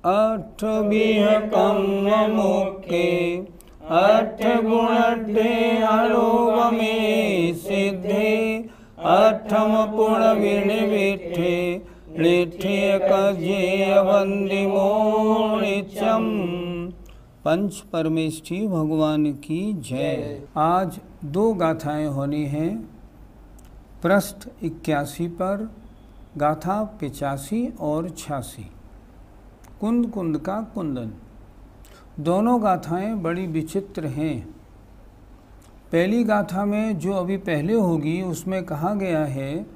अष्टभिः कम्ममुखे अष्टगुणढ्ढे अलोगमे सिद्धे अष्टम पुण्यविनिविष्ठे लिठ्ठे कज्येय वन्दिमो नित्यम्। पंच परमेष्ठी भगवान की जय। आज दो गाथाएं होनी हैं। पृष्ठ 81 पर गाथा 85 और 86। कुंद कुंद का कुंदन। दोनों गाथाएं बड़ी विचित्र हैं। पहली गाथा में जो अभी पहले होगी उसमें कहा गया है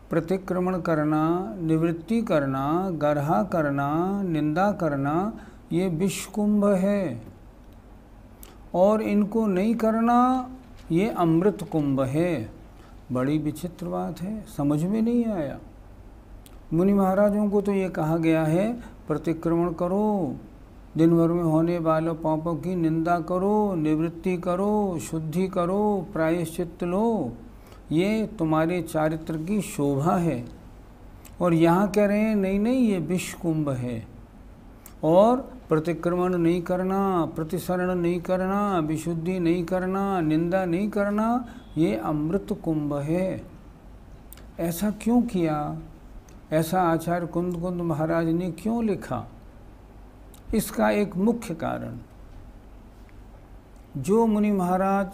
प्रतिक्रमण करना, निवृत्ति करना, गर्हा करना, निंदा करना ये विषकुंभ है, और इनको नहीं करना ये अमृत कुंभ है। बड़ी विचित्र बात है, समझ में नहीं आया। मुनि महाराजों को तो ये कहा गया है प्रतिक्रमण करो, दिन भर में होने वाले पापों की निंदा करो, निवृत्ति करो, शुद्धि करो, प्रायश्चित्त लो, ये तुम्हारे चारित्र की शोभा है। और यहाँ कह रहे हैं नहीं नहीं ये विषकुंभ है, और प्रतिक्रमण नहीं करना, प्रतिसरण नहीं करना, विशुद्धि नहीं करना, निंदा नहीं करना ये अमृत कुंभ है। ऐसा क्यों किया? ऐसा आचार्य कुंद कुंद महाराज ने क्यों लिखा? इसका एक मुख्य कारण, जो मुनि महाराज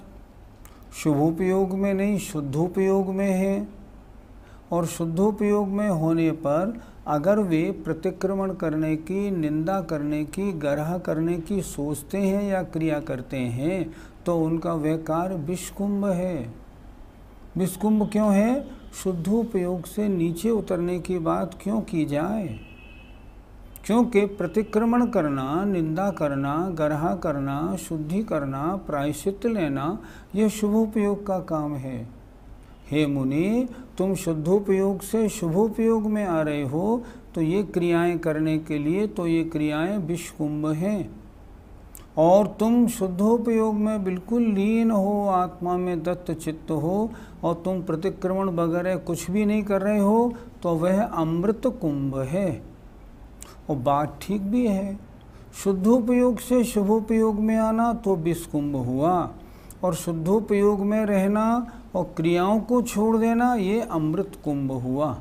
शुभोपयोग में नहीं शुद्धोपयोग में है, और शुद्धोपयोग में होने पर अगर वे प्रतिक्रमण करने की, निंदा करने की, गर्हा करने की सोचते हैं या क्रिया करते हैं तो उनका वह कार्य विषकुंभ है। विषकुंभ क्यों है? शुद्धोपयोग से नीचे उतरने की बात क्यों की जाए? क्योंकि प्रतिक्रमण करना, निंदा करना, गर्हा करना, शुद्धि करना, प्रायश्चित्त लेना यह शुभोपयोग का काम है। हे मुनि, तुम शुद्धोपयोग से शुभोपयोग में आ रहे हो तो ये क्रियाएं करने के लिए तो ये क्रियाएं विषकुंभ हैं, और तुम शुद्धोपयोग में बिल्कुल लीन हो, आत्मा में दत्त चित्त हो, और तुम प्रतिक्रमण वगैरह कुछ भी नहीं कर रहे हो तो वह अमृत कुंभ है। और बात ठीक भी है, शुद्धोपयोग से शुभोपयोग में आना तो विषकुंभ हुआ, और शुद्धोपयोग में रहना और क्रियाओं को छोड़ देना ये अमृत कुंभ हुआ।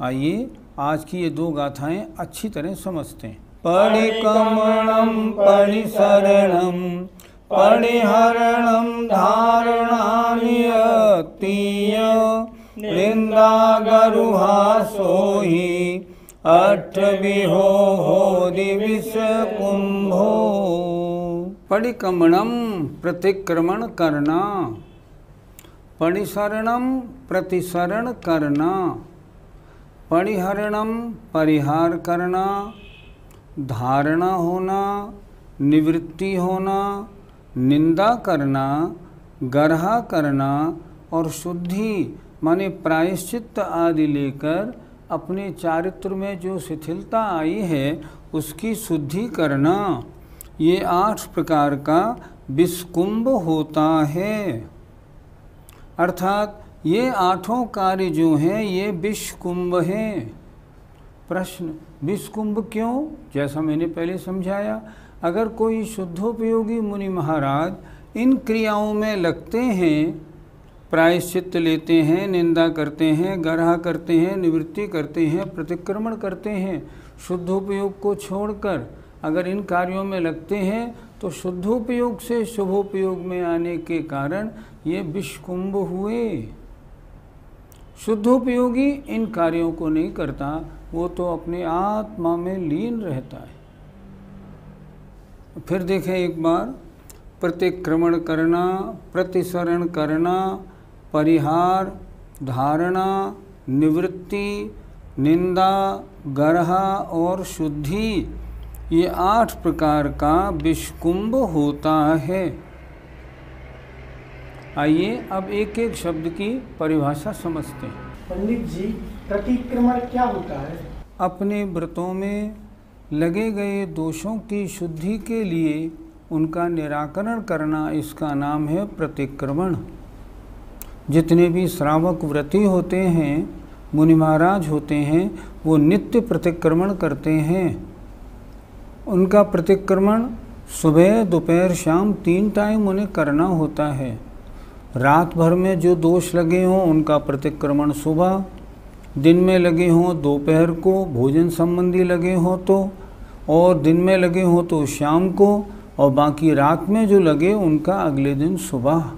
आइए आज की ये दो गाथाएं अच्छी तरह समझते हैं। परिकमणं परिसरणं परिहरणं धारणानियतीय निंदा गरुहा सोहि अष्टविहो दिविष कुंभो। परिकमणं प्रतिक्रमण करना, परिसरणं प्रतिसरण करना, परिहरणं परिहार करना, धारणा होना, निवृत्ति होना, निंदा करना, गर्हा करना, और शुद्धि माने प्रायश्चित्त आदि लेकर अपने चारित्र में जो शिथिलता आई है उसकी शुद्धि करना, ये 8 प्रकार का विषकुंभ होता है। अर्थात ये 8 कार्य जो हैं ये विषकुंभ हैं। प्रश्न, विषकुंभ क्यों? जैसा मैंने पहले समझाया, अगर कोई शुद्धोपयोगी मुनि महाराज इन क्रियाओं में लगते हैं, प्रायश्चित्त लेते हैं, निंदा करते हैं, गर्हा करते हैं, निवृत्ति करते हैं, प्रतिक्रमण करते हैं, शुद्धोपयोग को छोड़कर अगर इन कार्यों में लगते हैं तो शुद्धोपयोग से शुभोपयोग में आने के कारण ये विषकुंभ हुए। शुद्धोपयोगी इन कार्यों को नहीं करता, वो तो अपने आत्मा में लीन रहता है। फिर देखें एक बार, प्रतिक्रमण करना, प्रतिसरण करना, परिहार, धारणा, निवृत्ति, निंदा, गर्हा और शुद्धि, ये 8 प्रकार का विषकुंभ होता है। आइए अब एक एक शब्द की परिभाषा समझते हैं। पंडित जी, प्रतिक्रमण क्या होता है? अपने व्रतों में लगे गए दोषों की शुद्धि के लिए उनका निराकरण करना, इसका नाम है प्रतिक्रमण। जितने भी श्रावक व्रती होते हैं, मुनि महाराज होते हैं, वो नित्य प्रतिक्रमण करते हैं। उनका प्रतिक्रमण सुबह, दोपहर, शाम 3 टाइम उन्हें करना होता है। रात भर में जो दोष लगे हों उनका प्रतिक्रमण सुबह, दिन में लगे हों दोपहर को, भोजन संबंधी लगे हों तो, और दिन में लगे हों तो शाम को, और बाकी रात में जो लगे उनका अगले दिन सुबह।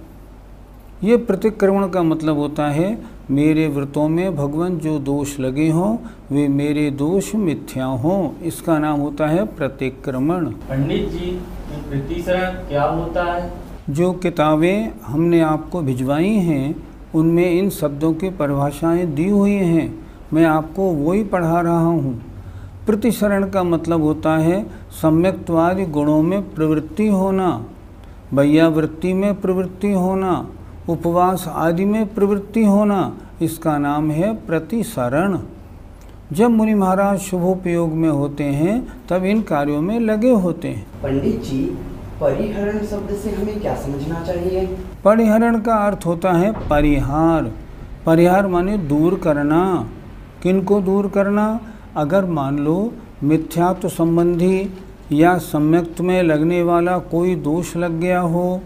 ये प्रतिक्रमण का मतलब होता है मेरे व्रतों में भगवान जो दोष लगे हों वे मेरे दोष मिथ्या हों, इसका नाम होता है प्रतिक्रमण। पंडित जी, प्रतिसरण क्या होता है? जो किताबें हमने आपको भिजवाई हैं उनमें इन शब्दों की परिभाषाएं दी हुई हैं, मैं आपको वही पढ़ा रहा हूँ। प्रतिसरण का मतलब होता है सम्यक्त्वादि गुणों में प्रवृत्ति होना, वैयावृत्ति में प्रवृत्ति होना, उपवास आदि में प्रवृत्ति होना, इसका नाम है प्रतिसरण। जब मुनि महाराज शुभोपयोग में होते हैं तब इन कार्यों में लगे होते हैं। पंडित जी, परिहरण शब्द से हमें क्या समझना चाहिए? परिहरण का अर्थ होता है परिहार। परिहार माने दूर करना। किनको दूर करना? अगर मान लो मिथ्यात्व संबंधी या सम्यक्त में लगने वाला कोई दोष लग गया हो,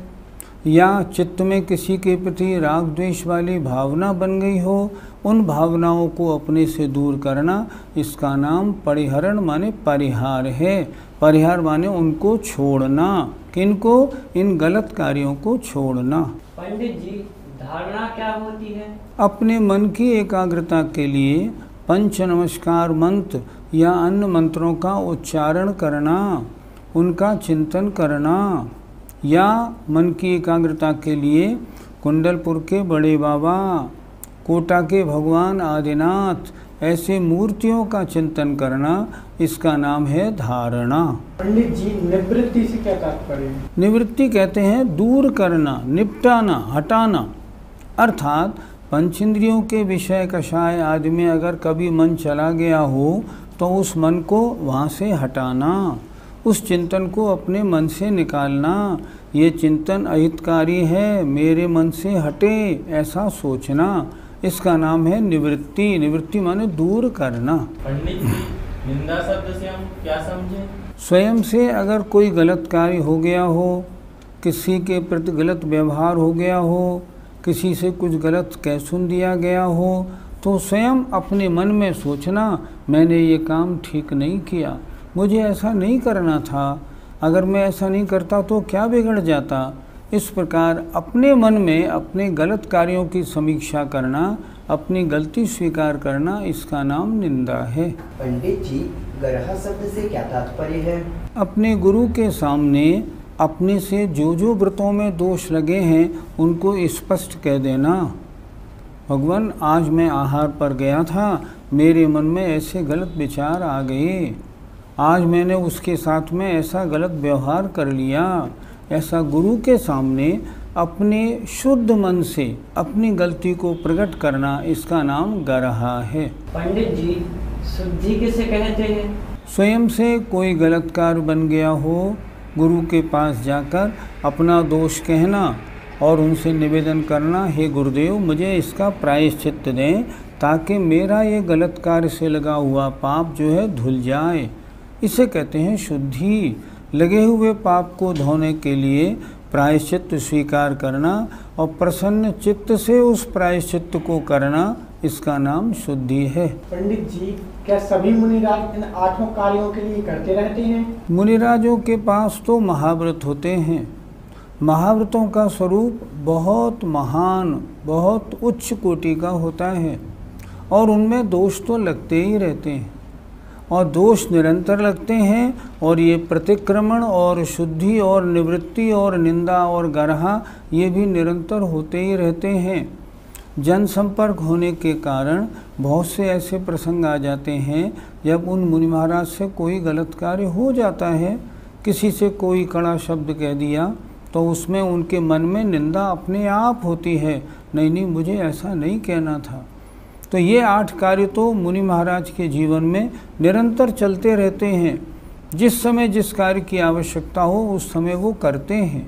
या चित्त में किसी के प्रति राग द्वेष वाली भावना बन गई हो, उन भावनाओं को अपने से दूर करना, इसका नाम परिहरण माने परिहार है। परिहार माने उनको छोड़ना। किनको? इन गलत कार्यों को छोड़ना। पंडित जी, धारणा क्या होती है? अपने मन की एकाग्रता के लिए पंच नमस्कार मंत्र या अन्य मंत्रों का उच्चारण करना, उनका चिंतन करना, या मन की एकाग्रता के लिए कुंडलपुर के बड़े बाबा, कोटा के भगवान आदिनाथ, ऐसे मूर्तियों का चिंतन करना, इसका नाम है धारणा। पंडित जी, निवृत्ति से क्या तात्पर्य है? निवृत्ति कहते हैं दूर करना, निपटाना, हटाना। अर्थात पंचेंद्रियों के विषय कषाय आदि में अगर कभी मन चला गया हो तो उस मन को वहाँ से हटाना, उस चिंतन को अपने मन से निकालना। ये चिंतन अहितकारी है, मेरे मन से हटे, ऐसा सोचना, इसका नाम है निवृत्ति। निवृत्ति माने दूर करना। पंडित जी, निंदा शब्द से हम क्या समझें? स्वयं से अगर कोई गलत कार्य हो गया हो, किसी के प्रति गलत व्यवहार हो गया हो, किसी से कुछ गलत कह सुन दिया गया हो, तो स्वयं अपने मन में सोचना मैंने ये काम ठीक नहीं किया, मुझे ऐसा नहीं करना था, अगर मैं ऐसा नहीं करता तो क्या बिगड़ जाता। इस प्रकार अपने मन में अपने गलत कार्यों की समीक्षा करना, अपनी गलती स्वीकार करना, इसका नाम निंदा है। पंडित जी, गर्हा शब्द से क्या तात्पर्य है? अपने गुरु के सामने अपने से जो व्रतों में दोष लगे हैं उनको स्पष्ट कह देना। भगवान, आज मैं आहार पर गया था, मेरे मन में ऐसे गलत विचार आ गए, आज मैंने उसके साथ में ऐसा गलत व्यवहार कर लिया। ऐसा गुरु के सामने अपने शुद्ध मन से अपनी गलती को प्रकट करना, इसका नाम गर्हा है। पंडित जी, शुद्धि किसे कहते हैं? स्वयं से कोई गलत कार्य बन गया हो, गुरु के पास जाकर अपना दोष कहना और उनसे निवेदन करना, हे गुरुदेव मुझे इसका प्रायश्चित्त दें ताकि मेरा ये गलत कार्य से लगा हुआ पाप जो है धुल जाए। इसे कहते हैं शुद्धि। लगे हुए पाप को धोने के लिए प्रायश्चित्त स्वीकार करना और प्रसन्न चित्त से उस प्रायश्चित्त को करना, इसका नाम शुद्धि है। पंडित जी, क्या सभी मुनिराज इन 8 कार्यों के लिए करते रहते हैं? मुनिराजों के पास तो महाव्रत होते हैं। महाव्रतों का स्वरूप बहुत महान, बहुत उच्च कोटि का होता है और उनमें दोष तो लगते ही रहते हैं और दोष निरंतर लगते हैं। और ये प्रतिक्रमण और शुद्धि और निवृत्ति और निंदा और गर्हा, ये भी निरंतर होते ही रहते हैं। जनसंपर्क होने के कारण बहुत से ऐसे प्रसंग आ जाते हैं जब उन मुनि महाराज से कोई गलत कार्य हो जाता है, किसी से कोई कड़ा शब्द कह दिया तो उसमें उनके मन में निंदा अपने आप होती है, नहीं नहीं मुझे ऐसा नहीं कहना था। तो ये 8 कार्य तो मुनि महाराज के जीवन में निरंतर चलते रहते हैं। जिस समय जिस कार्य की आवश्यकता हो उस समय वो करते हैं।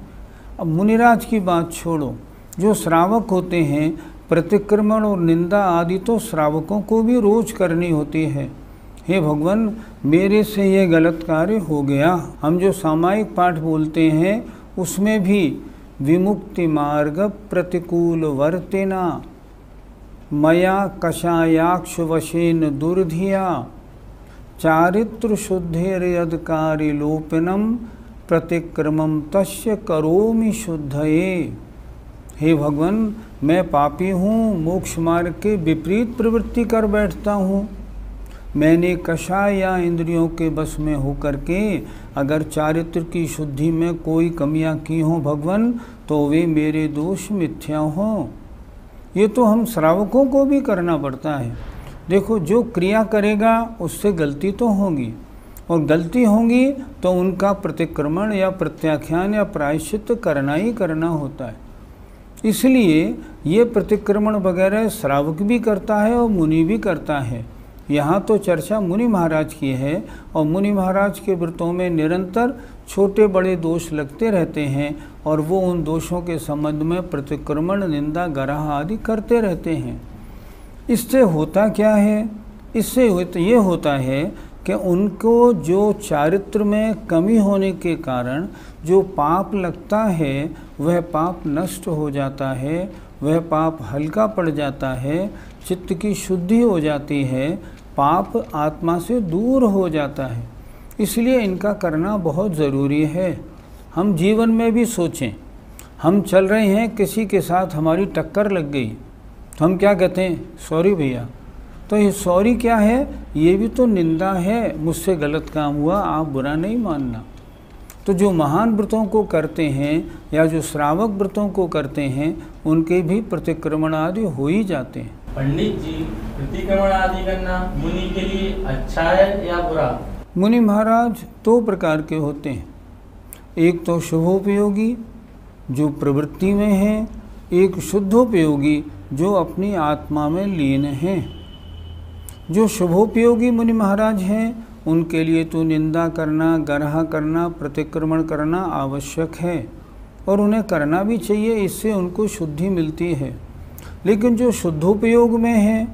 अब मुनिराज की बात छोड़ो, जो श्रावक होते हैं प्रतिक्रमण और निंदा आदि तो श्रावकों को भी रोज करनी होती है। हे भगवान, मेरे से ये गलत कार्य हो गया। हम जो सामायिक पाठ बोलते हैं उसमें भी विमुक्ति मार्ग प्रतिकूल वर्तेना मया कषायाक्ष वशेन दुर्धिया चारित्र शुद्धिर्यदकारी लोपनम प्रतिक्रमम तस्य करोमि शुद्धये। हे भगवान, मैं पापी हूँ, मोक्ष मार्ग के विपरीत प्रवृत्ति कर बैठता हूँ। मैंने कषाय या इंद्रियों के बस में होकर के अगर चारित्र की शुद्धि में कोई कमियां की हों भगवान, तो वे मेरे दोष मिथ्या हों। ये तो हम श्रावकों को भी करना पड़ता है। देखो, जो क्रिया करेगा उससे गलती तो होगी, और गलती होगी तो उनका प्रतिक्रमण या प्रत्याख्यान या प्रायश्चित करना ही करना होता है। इसलिए ये प्रतिक्रमण वगैरह श्रावक भी करता है और मुनि भी करता है। यहाँ तो चर्चा मुनि महाराज की है, और मुनि महाराज के व्रतों में निरंतर छोटे बड़े दोष लगते रहते हैं, और वो उन दोषों के संबंध में प्रतिक्रमण, निंदा, गराह आदि करते रहते हैं। इससे होता क्या है? इससे ये होता है कि उनको जो चारित्र में कमी होने के कारण जो पाप लगता है वह पाप नष्ट हो जाता है, वह पाप हल्का पड़ जाता है, चित्त की शुद्धि हो जाती है, पाप आत्मा से दूर हो जाता है। इसलिए इनका करना बहुत ज़रूरी है। हम जीवन में भी सोचें, हम चल रहे हैं, किसी के साथ हमारी टक्कर लग गई तो हम क्या कहते हैं? सॉरी भैया। तो ये सॉरी क्या है? ये भी तो निंदा है, मुझसे गलत काम हुआ, आप बुरा नहीं मानना। तो जो महान व्रतों को करते हैं या जो श्रावक व्रतों को करते हैं उनके भी प्रतिक्रमण आदि हो ही जाते हैं। पंडित जी, प्रतिक्रमण आदि करना मुनि के लिए अच्छा है या बुरा? मुनि महाराज 2 प्रकार के होते हैं। एक तो शुभोपयोगी जो प्रवृत्ति में है, एक शुद्धोपयोगी जो अपनी आत्मा में लीन हैं। जो शुभोपयोगी मुनि महाराज हैं उनके लिए तो निंदा करना, गराह करना, प्रतिक्रमण करना आवश्यक है, और उन्हें करना भी चाहिए, इससे उनको शुद्धि मिलती है। लेकिन जो शुद्धोपयोग में है,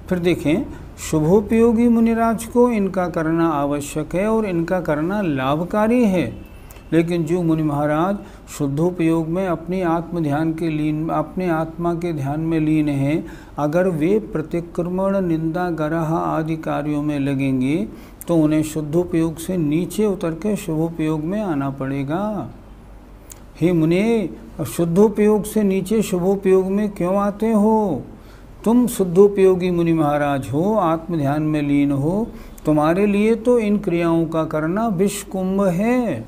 फिर देखें, शुभोपयोगी मुनिराज को इनका करना आवश्यक है और इनका करना लाभकारी है। लेकिन जो मुनि महाराज शुद्धोपयोग में अपनी आत्म ध्यान के लीन, अपने आत्मा के ध्यान में लीन हैं, अगर वे प्रतिक्रमण, निंदा, गराह आदि कार्यों में लगेंगे तो उन्हें शुद्धोपयोग से नीचे उतर के शुभोपयोग में आना पड़ेगा। हे मुने, शुद्धोपयोग से नीचे शुभोपयोग में क्यों आते हो? तुम शुद्धोपयोगी मुनि महाराज हो, आत्म ध्यान में लीन हो, तुम्हारे लिए तो इन क्रियाओं का करना विष कुंभ है,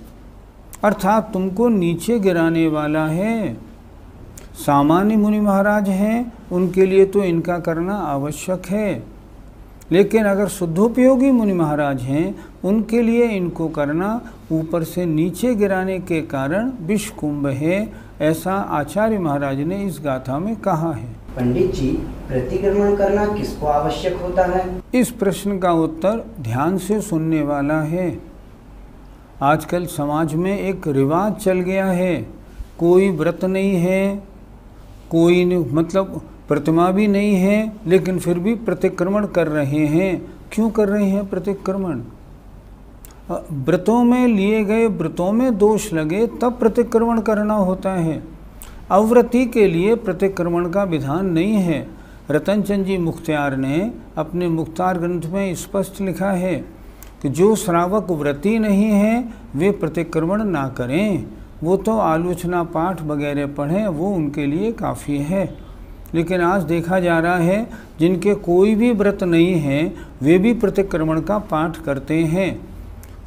अर्थात तुमको नीचे गिराने वाला है। सामान्य मुनि महाराज हैं, उनके लिए तो इनका करना आवश्यक है। लेकिन अगर शुद्धोपयोगी मुनि महाराज हैं, उनके लिए इनको करना ऊपर से नीचे गिराने के कारण विष कुंभ है, ऐसा आचार्य महाराज ने इस गाथा में कहा है। पंडित जी, प्रतिक्रमण करना किसको आवश्यक होता है? इस प्रश्न का उत्तर ध्यान से सुनने वाला है। आजकल समाज में एक रिवाज चल गया है, कोई व्रत नहीं है, कोई मतलब प्रतिमा भी नहीं है, लेकिन फिर भी प्रतिक्रमण कर रहे हैं। क्यों कर रहे हैं प्रतिक्रमण? व्रतों में लिए गए व्रतों में दोष लगे तब प्रतिक्रमण करना होता है। अव्रती के लिए प्रतिक्रमण का विधान नहीं है। रतनचंद जी मुख्तियार ने अपने मुख्तार ग्रंथ में स्पष्ट लिखा है कि जो श्रावक व्रती नहीं हैं वे प्रतिक्रमण ना करें, वो तो आलोचना पाठ वगैरह पढ़ें, वो उनके लिए काफ़ी है। लेकिन आज देखा जा रहा है जिनके कोई भी व्रत नहीं है वे भी प्रतिक्रमण का पाठ करते हैं।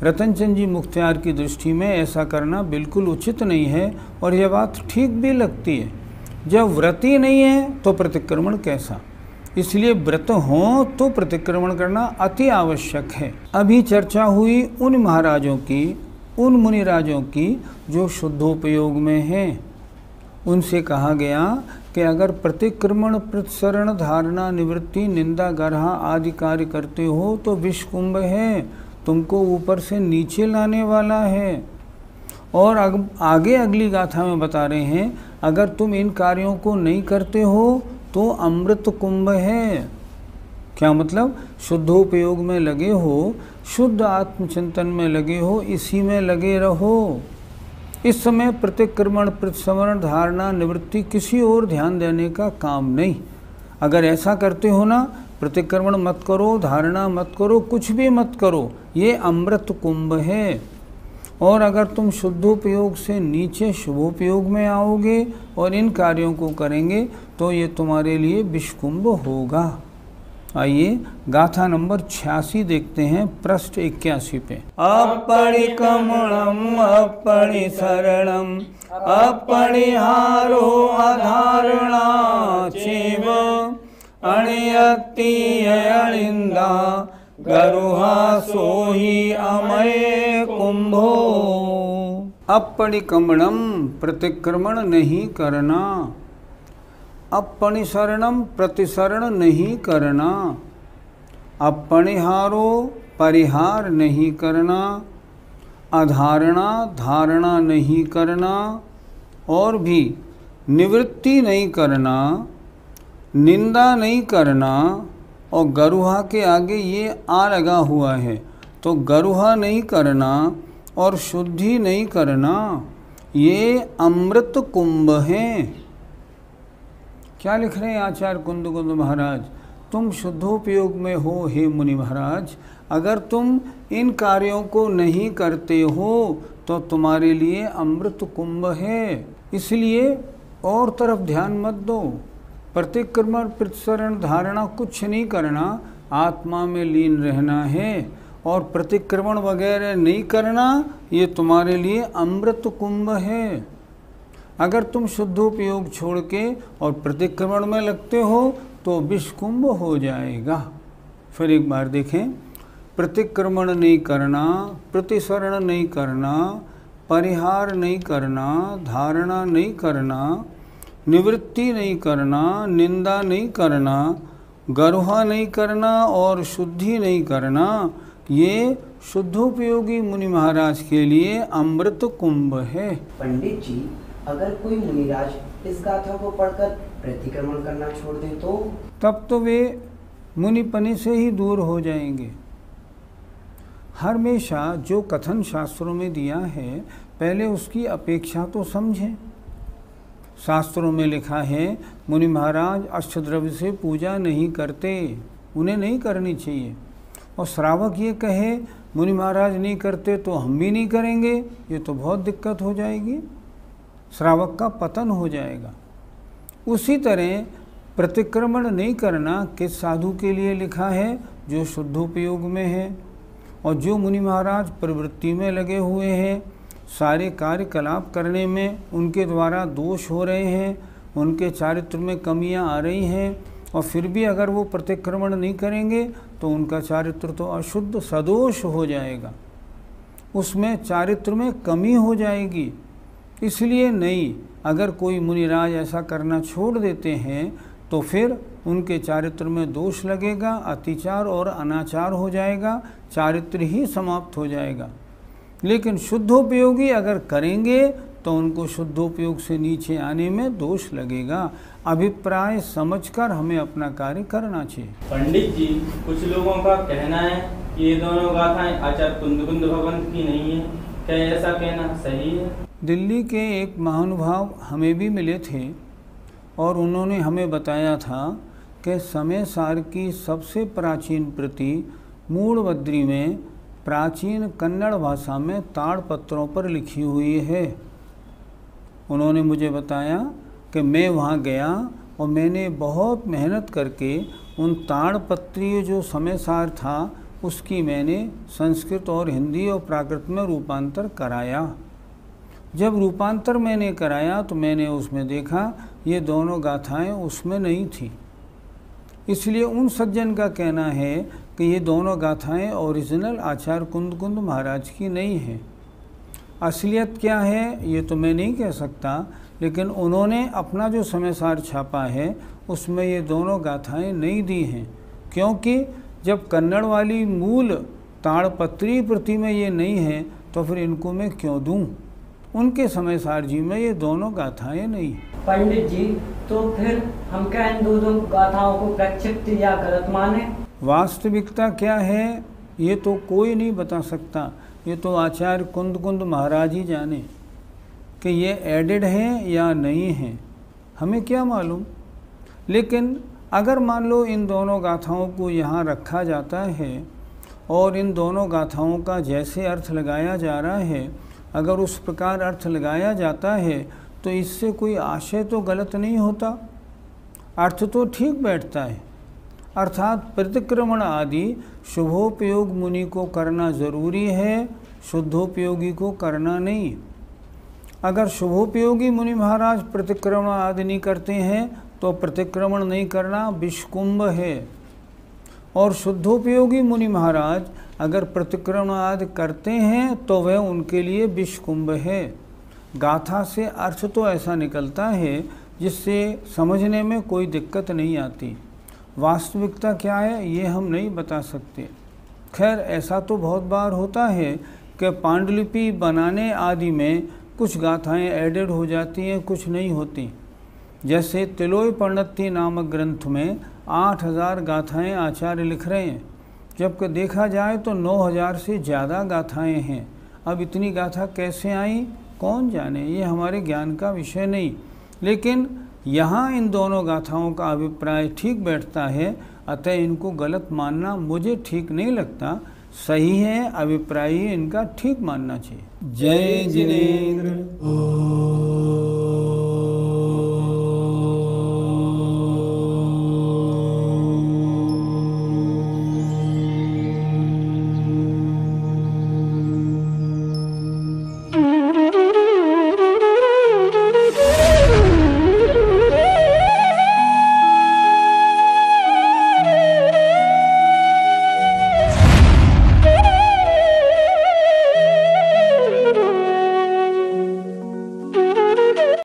रतनचंद जी मुख्तियार की दृष्टि में ऐसा करना बिल्कुल उचित नहीं है, और यह बात ठीक भी लगती है, जब व्रत ही नहीं है तो प्रतिक्रमण कैसा। इसलिए व्रत हो तो प्रतिक्रमण करना अति आवश्यक है। अभी चर्चा हुई उन महाराजों की, उन मुनिराजों की जो शुद्धोपयोग में हैं। उनसे कहा गया कि अगर प्रतिक्रमण, प्रतिसरण, धारणा, निवृत्ति, निंदा, गर्हा आदि कार्य करते हो तो विषकुंभ है, तुमको ऊपर से नीचे लाने वाला है। और आगे अगली गाथा में बता रहे हैं, अगर तुम इन कार्यों को नहीं करते हो तो अमृत कुंभ है। क्या मतलब? शुद्धोपयोग में लगे हो, शुद्ध आत्मचिंतन में लगे हो, इसी में लगे रहो। इस समय प्रतिक्रमण, प्रतिसरण, धारणा, निवृत्ति किसी और ध्यान देने का काम नहीं। अगर ऐसा करते हो ना, प्रतिक्रमण मत करो, धारणा मत करो, कुछ भी मत करो, ये अमृत कुंभ है। और अगर तुम शुद्धोपयोग से नीचे शुभोपयोग में आओगे और इन कार्यों को करेंगे तो ये तुम्हारे लिए विषकुंभ होगा। आइए गाथा नंबर 86 देखते हैं, पृष्ठ 81 पे। अपरिक्रमणम अपरिसरणम अपरिहारो अधारणा चैव अणयति अणिंदा गरुहा सोहि अमय कुंभो। अपरिक्रमणम प्रतिक्रमण नहीं करना, अपरिसरणम प्रतिसरण नहीं करना, अपरिहारो परिहार नहीं करना, अधारणा धारणा नहीं करना, और भी निवृत्ति नहीं करना, निंदा नहीं करना। और गरुहा के आगे ये आ लगा हुआ है, तो गरुहा नहीं करना और शुद्धि नहीं करना, ये अमृत कुंभ हैं। क्या लिख रहे हैं आचार्य कुंद महाराज? तुम शुद्धोपयोग में हो हे मुनि महाराज, अगर तुम इन कार्यों को नहीं करते हो तो तुम्हारे लिए अमृत कुंभ है। इसलिए और तरफ ध्यान मत दो। प्रतिक्रमण, प्रतिसरण, धारणा कुछ नहीं करना, आत्मा में लीन रहना है। और प्रतिक्रमण वगैरह नहीं करना, ये तुम्हारे लिए अमृत कुंभ है। अगर तुम शुद्धोपयोग छोड़ के और प्रतिक्रमण में लगते हो तो विषकुंभ हो जाएगा। फिर एक बार देखें, प्रतिक्रमण नहीं करना, प्रतिसरण नहीं करना, परिहार नहीं करना, धारणा नहीं करना, निवृत्ति नहीं करना, निंदा नहीं करना, गर्हा नहीं करना और शुद्धि नहीं करना, ये शुद्धोपयोगी मुनि महाराज के लिए अमृत कुंभ है। पंडित जी, अगर कोई मुनिराज इस गाथा को पढ़कर प्रतिक्रमण करना छोड़ दे तो? तब तो वे मुनिपने से ही दूर हो जाएंगे। हमेशा जो कथन शास्त्रों में दिया है, पहले उसकी अपेक्षा तो समझें। शास्त्रों में लिखा है मुनि महाराज अष्टद्रव्य से पूजा नहीं करते, उन्हें नहीं करनी चाहिए। और श्रावक ये कहे मुनि महाराज नहीं करते तो हम भी नहीं करेंगे, ये तो बहुत दिक्कत हो जाएगी, श्रावक का पतन हो जाएगा। उसी तरह प्रतिक्रमण नहीं करना किस साधु के लिए लिखा है? जो शुद्धोपयोग में है। और जो मुनि महाराज प्रवृत्ति में लगे हुए हैं, सारे कार्यकलाप करने में उनके द्वारा दोष हो रहे हैं, उनके चारित्र में कमियां आ रही हैं, और फिर भी अगर वो प्रतिक्रमण नहीं करेंगे तो उनका चारित्र तो अशुद्ध सदोष हो जाएगा, उसमें चारित्र में कमी हो जाएगी। इसलिए नहीं, अगर कोई मुनिराज ऐसा करना छोड़ देते हैं तो फिर उनके चारित्र में दोष लगेगा, अतिचार और अनाचार हो जाएगा, चारित्र ही समाप्त हो जाएगा। लेकिन शुद्धोपयोगी अगर करेंगे तो उनको शुद्धोपयोग से नीचे आने में दोष लगेगा। अभिप्राय समझकर हमें अपना कार्य करना चाहिए। पंडित जी, कुछ लोगों का कहना है कि ये दोनों गाथाएं आचार्य कुंद भगवंत की नहीं है, क्या ऐसा कहना सही है? दिल्ली के एक महानुभाव हमें भी मिले थे और उन्होंने हमें बताया था कि समय सार की सबसे प्राचीन प्रति मूढ़बद्री में प्राचीन कन्नड़ भाषा में ताड़पत्रों पर लिखी हुई है। उन्होंने मुझे बताया कि मैं वहाँ गया और मैंने बहुत मेहनत करके उन ताड़पत्रीय जो समय सार था उसकी मैंने संस्कृत और हिंदी और प्राकृत में रूपांतर कराया। जब रूपांतर मैंने कराया तो मैंने उसमें देखा ये दोनों गाथाएं उसमें नहीं थी। इसलिए उन सज्जन का कहना है कि ये दोनों गाथाएं ओरिजिनल आचार्य कुंद कुंद महाराज की नहीं है। असलियत क्या है ये तो मैं नहीं कह सकता, लेकिन उन्होंने अपना जो समयसार छापा है उसमें ये दोनों गाथाएं नहीं दी हैं, क्योंकि जब कन्नड़ वाली मूल ताड़पत्री प्रति में ये नहीं है तो फिर इनको मैं क्यों दूं? उनके समयसार जी में ये दोनों गाथाएं नहीं। पंडित जी, तो फिर हम क्या इन दोनों गाथाओं को प्रक्षिप्त या गलत माने? वास्तविकता क्या है ये तो कोई नहीं बता सकता, ये तो आचार्य कुंद कुंद महाराज ही जाने कि ये एडिड हैं या नहीं हैं, हमें क्या मालूम। लेकिन अगर मान लो इन दोनों गाथाओं को यहाँ रखा जाता है और इन दोनों गाथाओं का जैसे अर्थ लगाया जा रहा है, अगर उस प्रकार अर्थ लगाया जाता है तो इससे कोई आशय तो गलत नहीं होता, अर्थ तो ठीक बैठता है। अर्थात प्रतिक्रमण आदि शुभोपयोग मुनि को करना ज़रूरी है, शुद्धोपयोगी को करना नहीं। अगर शुभोपयोगी मुनि महाराज प्रतिक्रमण आदि नहीं करते हैं तो प्रतिक्रमण नहीं करना विषकुंभ है, और शुद्धोपयोगी मुनि महाराज अगर प्रतिक्रमण आदि करते हैं तो वह उनके लिए विषकुंभ है। गाथा से अर्थ तो ऐसा निकलता है जिससे समझने में कोई दिक्कत नहीं आती। वास्तविकता क्या है ये हम नहीं बता सकते। खैर ऐसा तो बहुत बार होता है कि पांडुलिपि बनाने आदि में कुछ गाथाएं एडेड हो जाती हैं, कुछ नहीं होती। जैसे तिलोय पर्णत्ति नामक ग्रंथ में 8000 गाथाएं आचार्य लिख रहे हैं, जबकि देखा जाए तो 9000 से ज़्यादा गाथाएं हैं। अब इतनी गाथा कैसे आई कौन जाने, ये हमारे ज्ञान का विषय नहीं। लेकिन यहाँ इन दोनों गाथाओं का अभिप्राय ठीक बैठता है, अतः इनको गलत मानना मुझे ठीक नहीं लगता, सही है, अभिप्राय इनका ठीक मानना चाहिए। जय जिनेंद्र।